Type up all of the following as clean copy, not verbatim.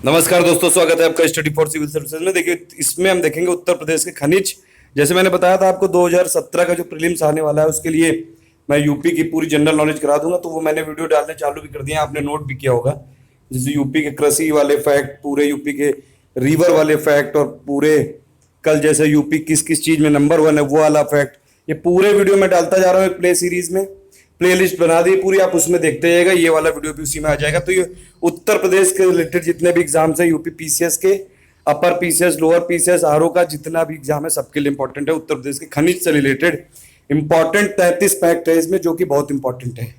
नमस्कार दोस्तों, स्वागत है आपका स्टडी फॉर सिविल सर्विसेज में। देखिए, इसमें हम देखेंगे उत्तर प्रदेश के खनिज। जैसे मैंने बताया था आपको, 2017 का जो प्रीलिम्स आने वाला है उसके लिए मैं यूपी की पूरी जनरल नॉलेज करा दूंगा। तो वो मैंने वीडियो डालने चालू भी कर दिया, आपने नोट भी किया होगा। जैसे यूपी के कृषि वाले फैक्ट, पूरे यूपी के रिवर वाले फैक्ट, और पूरे कल जैसे यूपी किस किस चीज में नंबर 1 है वो वाला फैक्ट, ये पूरे वीडियो में डालता जा रहा हूँ एक प्ले सीरीज में। प्लेलिस्ट बना दी पूरी, आप उसमें देखते जाएगा, ये वाला वीडियो भी उसी में आ जाएगा। तो ये उत्तर प्रदेश के रिलेटेड जितने भी एग्जाम्स है, यूपी पीसीएस के, upper PCS, lower PCS, RO का जितना भी एग्जाम है सबके लिए इंपॉर्टेंट है। उत्तर प्रदेश के खनिज से रिलेटेड इंपॉर्टेंट 33 फैक्ट है इसमें, जो कि बहुत इंपॉर्टेंट है।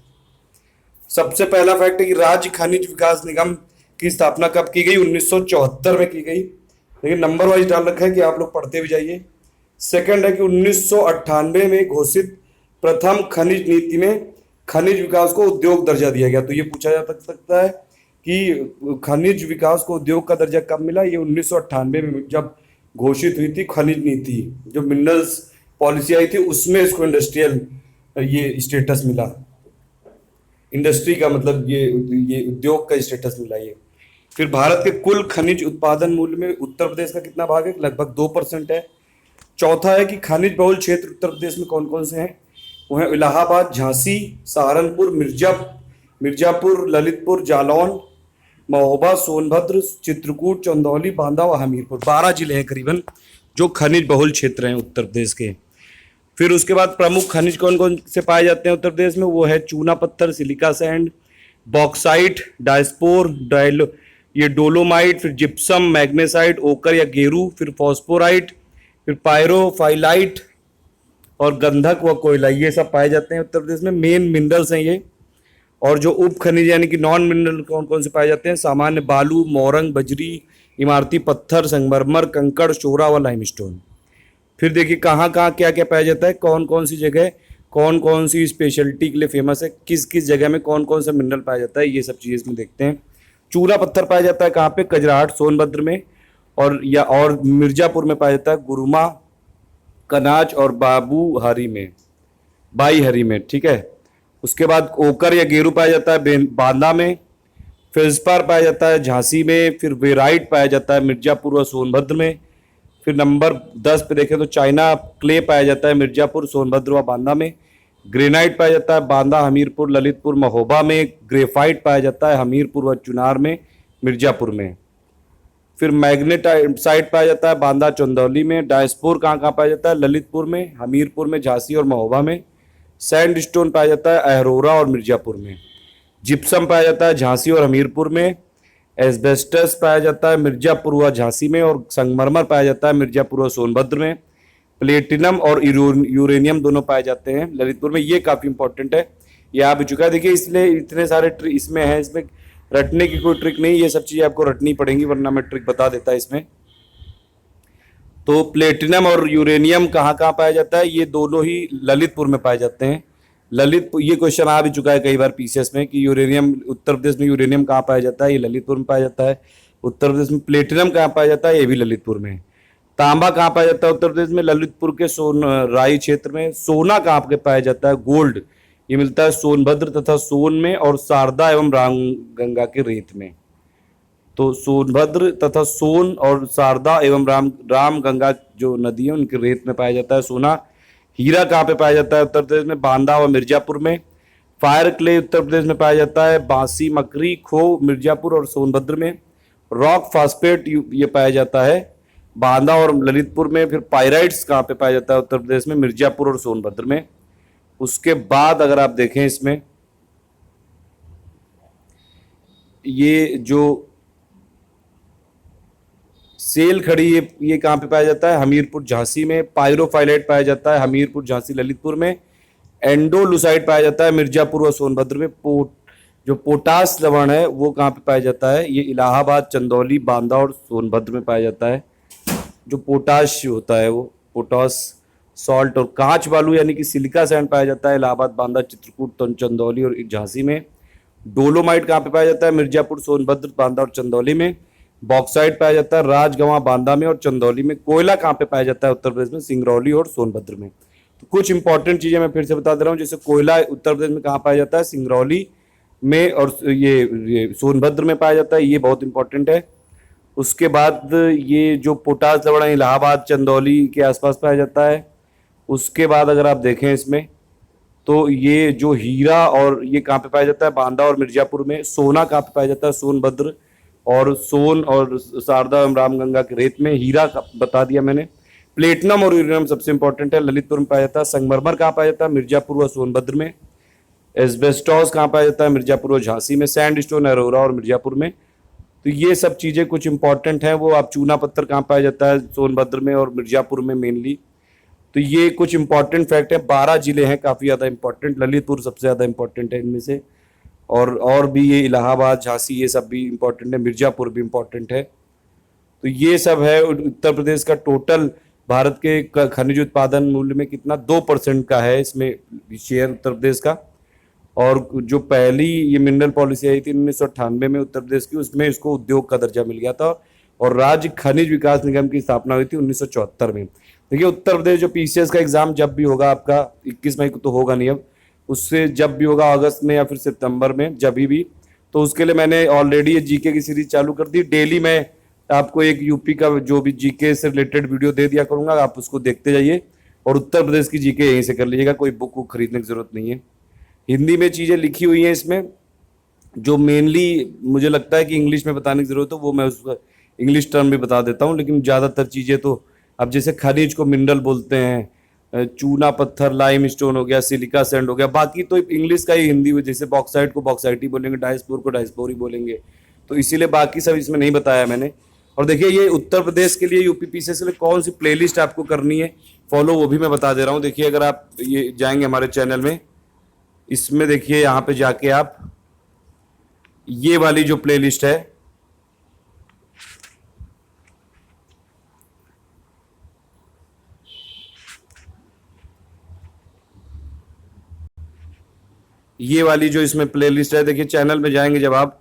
सबसे पहला फैक्ट है कि राज्य खनिज विकास निगम की स्थापना कब की गई? 1974 में की गई। लेकिन नंबर वाइज डाल रखा है कि आप लोग पढ़ते भी जाइए। सेकंड है कि 1998 में घोषित प्रथम खनिज नीति में खनिज विकास को उद्योग दर्जा दिया गया। तो ये पूछा जा सकता है कि खनिज विकास को उद्योग का दर्जा कब मिला? ये 1998 में जब घोषित हुई थी खनिज नीति, जो मिनरल्स पॉलिसी आई थी, उसमें इसको इंडस्ट्रियल ये स्टेटस मिला। इंडस्ट्री का मतलब ये उद्योग का स्टेटस मिला ये। फिर भारत के कुल खनिज उत्पादन मूल्य में उत्तर प्रदेश का कितना भाग है? लगभग 2% है। चौथा है कि खनिज बहुल क्षेत्र उत्तर प्रदेश में कौन कौन से हैं? वो है इलाहाबाद, झांसी, सहारनपुर, मिर्जापुर, ललितपुर, जालौन, महोबा, सोनभद्र, चित्रकूट, चंदौली, बांदा और हमीरपुर। 12 जिले हैं करीबन जो खनिज बहुल क्षेत्र हैं उत्तर प्रदेश के। फिर उसके बाद प्रमुख खनिज कौन कौन से पाए जाते हैं उत्तर प्रदेश में? वो है चूना पत्थर, सिलिका सैंड, बॉक्साइट, डायस्पोर, ये डोलोमाइट, फिर जिप्सम, मैग्नेसाइट, ओकर या गेरू, फिर फॉस्फोराइट, फिर पायरोफाइलाइट और गंधक व कोयला, ये सब पाए जाते हैं उत्तर प्रदेश में। मेन मिनरल्स हैं ये। और जो उप खनिज यानी कि नॉन मिनरल कौन कौन से पाए जाते हैं? सामान्य बालू, मोरंग, बजरी, इमारती पत्थर, संगमरमर, कंकड़, शोरा व लाइमस्टोन। फिर देखिए कहाँ कहाँ क्या क्या पाया जाता है, कौन कौन सी जगह कौन कौन सी स्पेशलिटी के लिए फेमस है, किस किस जगह में कौन कौन सा मिनरल पाया जाता है, ये सब चीज़ें इसमें देखते हैं। चूना पत्थर पाया जाता है कहाँ पे? कजराहट, सोनभद्र में, और मिर्जापुर में पाया जाता है, गुरुमा, कनाज और बाई हरी में, ठीक है। उसके बाद ओकर या गेरू पाया जाता है बांदा में, फेल्सपार पाया जाता है झांसी में, फिर वेराइट पाया जाता है मिर्जापुर और सोनभद्र में। फिर नंबर 10 पे देखें तो चाइना क्ले पाया जाता है मिर्जापुर, सोनभद्र व बांदा में। ग्रेनाइट पाया जाता है बांदा, हमीरपुर, ललितपुर, महोबा में। ग्रेफाइट पाया जाता है हमीरपुर व चुनार में, मिर्जापुर में। फिर मैग्नेटाइट पाया जाता है बांदा, चंदौली में। डायस्पोर कहाँ कहाँ पाया जाता है? ललितपुर में, हमीरपुर में, झांसी और महोबा में। सैंडस्टोन पाया जाता है अहरोरा और मिर्जापुर में। जिप्सम पाया जाता है झांसी और हमीरपुर में। एस्बेस्टस पाया जाता है मिर्जापुर व झांसी में। और संगमरमर पाया जाता है मिर्जापुर व सोनभद्र में। प्लेटिनम और यूरेनियम दोनों पाए जाते हैं ललितपुर में। ये काफ़ी इंपॉर्टेंट है, ये आ भी चुका है। देखिए, इसलिए इतने सारे इसमें है, इसमें रटने की कोई ट्रिक नहीं, ये सब चीज़ें आपको रटनी पड़ेंगी, वरना मैं ट्रिक बता देता इसमें। तो प्लेटिनम और यूरेनियम कहाँ कहाँ पाया जाता है? ये दोनों ही ललितपुर में पाए जाते हैं। ललितपुर, ये क्वेश्चन आ भी चुका है कई बार पीसीएस में कि यूरेनियम, उत्तर प्रदेश में यूरेनियम कहाँ पाया जाता है? ये ललितपुर में पाया जाता है। उत्तर प्रदेश में प्लेटिनम कहाँ पाया जाता है? ये भी ललितपुर में। तांबा कहाँ पाया जाता है उत्तर प्रदेश में? ललितपुर के राई क्षेत्र में। सोना कहाँ पे पाया जाता है? गोल्ड, ये मिलता है सोनभद्र तथा सोन में और शारदा एवं रामगंगा के रेत में। तो सोनभद्र तथा सोन और शारदा एवं रामगंगा जो नदी है उनके रेत में पाया जाता है सोना। हीरा कहाँ पे पाया जाता है उत्तर प्रदेश में? बांदा व मिर्जापुर में। फायर क्ले उत्तर प्रदेश में पाया जाता है बांसी, मकरी, खो, मिर्जापुर और सोनभद्र में। रॉक फास्फेट ये पाया जाता है बांदा और ललितपुर में। फिर पायराइट्स कहाँ पे पाया जाता है उत्तर प्रदेश में? मिर्जापुर और सोनभद्र में। उसके बाद अगर आप देखें इसमें, ये जो सेल खड़ी, ये कहाँ पे पाया जाता है? हमीरपुर, झांसी में। पायरोफाइलाइट पाया जाता है हमीरपुर, झांसी, ललितपुर में। एंडोलुसाइड पाया जाता है मिर्जापुर और सोनभद्र में। जो पोटास लवण है वो कहाँ पे पाया जाता है? ये इलाहाबाद, चंदौली, बांदा और सोनभद्र में पाया जाता है। जो पोटाश होता है वो पोटास सॉल्ट। और कांच बालू यानी कि सिलिका सैंड पाया जाता है इलाहाबाद, बांदा, चित्रकूट, चंदौली और झांसी में। डोलोमाइट कहाँ पे पाया जाता है? मिर्जापुर, सोनभद्र, बांदा और चंदौली में। बॉक्साइट पाया जाता है राजगंवा, बांदा में और चंदौली में। कोयला कहाँ पे पाया जाता है उत्तर प्रदेश में? सिंगरौली और सोनभद्र में। तो कुछ इंपॉर्टेंट चीजें मैं फिर से बता दे रहा हूँ। जैसे कोयला उत्तर प्रदेश में कहाँ पाया जाता है? सिंगरौली में, और ये सोनभद्र में पाया जाता है, ये बहुत इंपॉर्टेंट है। उसके बाद ये जो पोटास लवड़ा इलाहाबाद चंदौली के आसपास पाया जाता है। उसके बाद अगर आप देखें इसमें तो ये जो हीरा और ये कहाँ पे पाया जाता है, बांदा और मिर्जापुर में। सोना कहाँ पे पाया जाता है, सोनभद्र और सोन और शारदा एवं रामगंगा के रेत में। हीरा बता दिया मैंने। प्लेटिनम और यूरेनियम सबसे इंपॉर्टेंट है, ललितपुर में पाया जाता है। संगमरमर कहाँ पाया जाता है, मिर्जापुर व सोनभद्र में। एस्बेस्टॉस कहाँ पाया जाता है, मिर्जापुर और झांसी में। सैंडस्टोन अरोरा और मिर्जापुर में। तो ये सब चीज़ें कुछ इंपॉर्टेंट हैं। वो आप चूना पत्थर कहाँ पाया जाता है, सोनभद्र में और मिर्जापुर में मेनली। तो ये कुछ इंपॉर्टेंट फैक्ट है। 12 जिले हैं काफ़ी ज़्यादा इंपॉर्टेंट, ललितपुर सबसे ज़्यादा इंपॉर्टेंट है इनमें से। और भी ये इलाहाबाद झांसी ये सब भी इंपॉर्टेंट है, मिर्जापुर भी इंपॉर्टेंट है। तो ये सब है। उत्तर प्रदेश का टोटल भारत के खनिज उत्पादन मूल्य में कितना 2% का है इसमें शेयर उत्तर प्रदेश का। और जो पहली ये मिनरल पॉलिसी आई थी 1998 में उत्तर प्रदेश की, उसमें इसको उद्योग का दर्जा मिल गया था। और राज्य खनिज विकास निगम की स्थापना हुई थी 1974 में। देखिए उत्तर प्रदेश जो पीसीएस का एग्जाम जब भी होगा आपका, 21 मई को तो होगा नहीं अब, उससे जब भी होगा अगस्त में या फिर सितंबर में जब भी, तो उसके लिए मैंने ऑलरेडी ये जीके की सीरीज चालू कर दी। डेली मैं आपको एक यूपी का जो भी जीके से रिलेटेड वीडियो दे दिया करूंगा, आप उसको देखते जाइए। और उत्तर प्रदेश की जीके यहीं से कर लीजिएगा, कोई बुक को खरीदने की जरूरत नहीं है। हिंदी में चीज़ें लिखी हुई हैं इसमें, जो मेनली मुझे लगता है कि इंग्लिश में बताने की जरूरत है वो मैं उसका इंग्लिश टर्म भी बता देता हूँ। लेकिन ज़्यादातर चीज़ें तो अब जैसे खनिज को मिनरल बोलते हैं, चूना पत्थर लाइम स्टोन हो गया, सिलिका सैंड हो गया, बाकी तो इंग्लिश का ही हिंदी में, जैसे बॉक्साइट को बॉक्साइट ही बोलेंगे, डायस्पोर को डायस्पोर ही बोलेंगे। तो इसीलिए बाकी सब इसमें नहीं बताया मैंने। और देखिए ये उत्तर प्रदेश के लिए यूपी पीसीएस के लिए कौन सी प्लेलिस्ट आपको करनी है फॉलो, वो भी मैं बता दे रहा हूँ। देखिए अगर आप ये जाएंगे हमारे चैनल में, इसमें देखिए यहाँ पे जाके आप ये वाली जो प्लेलिस्ट है, ये वाली जो इसमें प्लेलिस्ट है, देखिए चैनल में जाएंगे जब आप,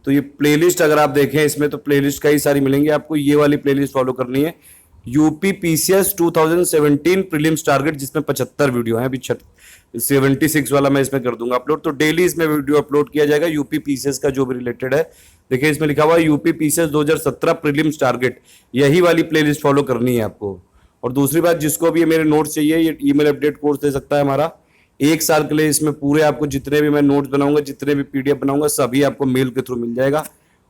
तो ये प्लेलिस्ट अगर आप देखें इसमें तो प्लेलिस्ट कई सारी मिलेंगी आपको। ये वाली प्लेलिस्ट फॉलो करनी है, यूपी पीसीएस 2017 प्रीलिम्स टारगेट, जिसमें 75 वीडियो हैं। अभी 76 वाला मैं इसमें कर दूंगा अपलोड। तो डेली इसमें वीडियो अपलोड किया जाएगा यूपी पीसीएस का जो भी रिलेटेड है। देखिए इसमें लिखा हुआ है यूपी पीसीएस 2017 प्रीलिम्स टारगेट, यही वाली प्लेलिस्ट फॉलो करनी है आपको। और दूसरी बात, जिसको भी मेरे नोट्स चाहिए ये ईमेल अपडेट कोर्स दे सकता है हमारा 1 साल के लिए। इसमें पूरे आपको जितने भी मैं नोट्स बनाऊंगा, जितने भी पीडीएफ बनाऊंगा, सभी आपको मेल के थ्रू मिल जाएगा।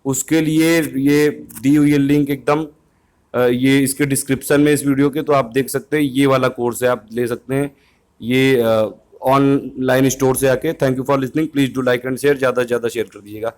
उसके लिए ये दी हुई है लिंक एकदम, ये इसके डिस्क्रिप्शन में इस वीडियो के, तो आप देख सकते हैं। ये वाला कोर्स है, आप ले सकते हैं ये ऑनलाइन स्टोर से आके। Thank you for listening, please do like and share, ज़्यादा से ज़्यादा शेयर कर दीजिएगा।